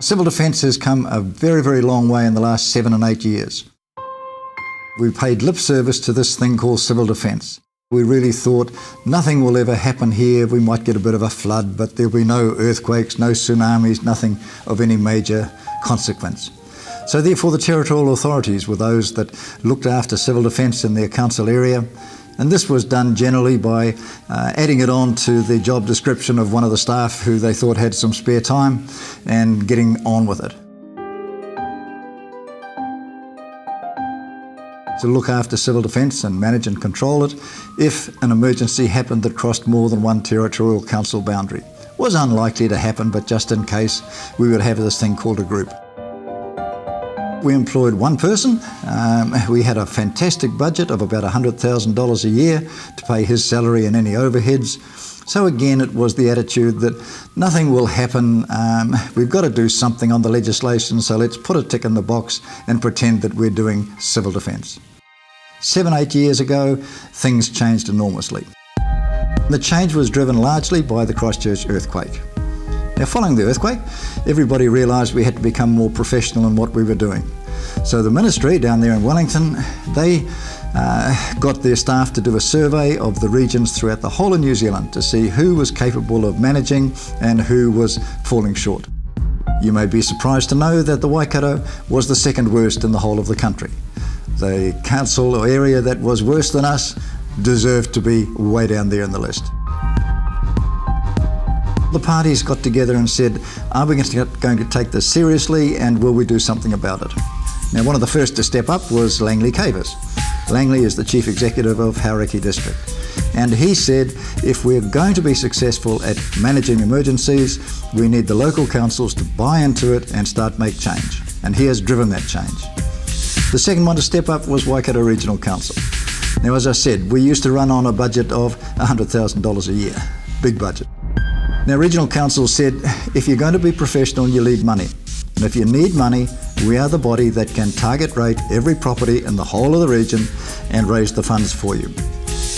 Civil defence has come a very, very long way in the last 7 and 8 years. We paid lip service to this thing called civil defence. We really thought nothing will ever happen here. We might get a bit of a flood, but there'll be no earthquakes, no tsunamis, nothing of any major consequence. So therefore the territorial authorities were those that looked after civil defence in their council area, and this was done generally by adding it on to the job description of one of the staff who they thought had some spare time and getting on with it. To look after civil defence and manage and control it if an emergency happened that crossed more than one territorial council boundary. It was unlikely to happen, but just in case, we would have this thing called a group. We employed one person. We had a fantastic budget of about $100,000 a year to pay his salary and any overheads. So again, it was the attitude that nothing will happen. We've got to do something on the legislation, so let's put a tick in the box and pretend that we're doing civil defence. 7, 8 years ago, things changed enormously. The change was driven largely by the Christchurch earthquake. Now, following the earthquake, everybody realised we had to become more professional in what we were doing. So the ministry down there in Wellington, they got their staff to do a survey of the regions throughout the whole of New Zealand to see who was capable of managing and who was falling short. You may be surprised to know that the Waikato was the second worst in the whole of the country. The council or area that was worse than us deserved to be way down there in the list. The parties got together and said, are we going to take this seriously and will we do something about it? Now, one of the first to step up was Langley Cavers. Langley is the Chief Executive of Hauraki District. And he said, if we're going to be successful at managing emergencies, we need the local councils to buy into it and start make change. And he has driven that change. The second one to step up was Waikato Regional Council. Now, as I said, we used to run on a budget of $100,000 a year, big budget. Now, Regional Council said, if you're going to be professional, you need money. And if you need money, we are the body that can target rate every property in the whole of the region and raise the funds for you.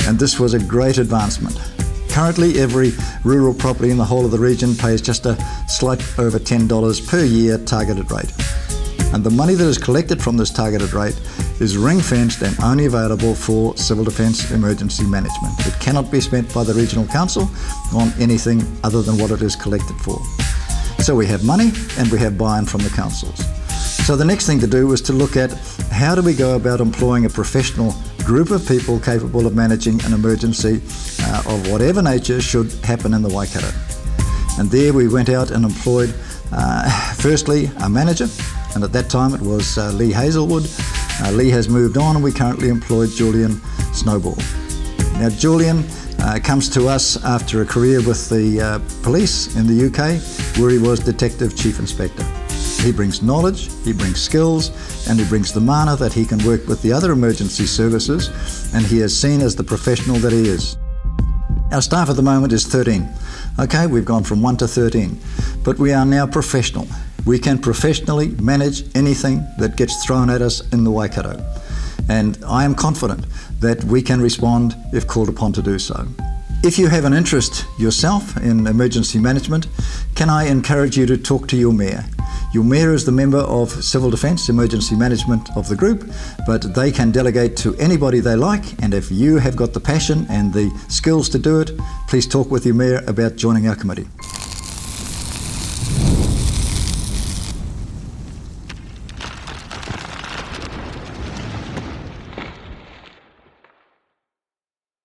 And this was a great advancement. Currently, every rural property in the whole of the region pays just a slight over $10 per year targeted rate. And the money that is collected from this targeted rate is ring-fenced and only available for civil defence emergency management. It cannot be spent by the Regional Council on anything other than what it is collected for. So we have money and we have buy-in from the councils. So the next thing to do was to look at how do we go about employing a professional group of people capable of managing an emergency of whatever nature should happen in the Waikato. And there we went out and employed firstly a manager, and at that time it was Lee Hazelwood. Lee has moved on and we currently employ Julian Snowball. Now Julian comes to us after a career with the police in the UK where he was Detective Chief Inspector. He brings knowledge, he brings skills, and he brings the mana that he can work with the other emergency services, and he is seen as the professional that he is. Our staff at the moment is 13. Okay, we've gone from 1 to 13, but we are now professional. We can professionally manage anything that gets thrown at us in the Waikato. And I am confident that we can respond if called upon to do so. If you have an interest yourself in emergency management, can I encourage you to talk to your mayor? Your mayor is the member of Civil Defence Emergency Management of the group, but they can delegate to anybody they like, and if you have got the passion and the skills to do it, please talk with your mayor about joining our committee.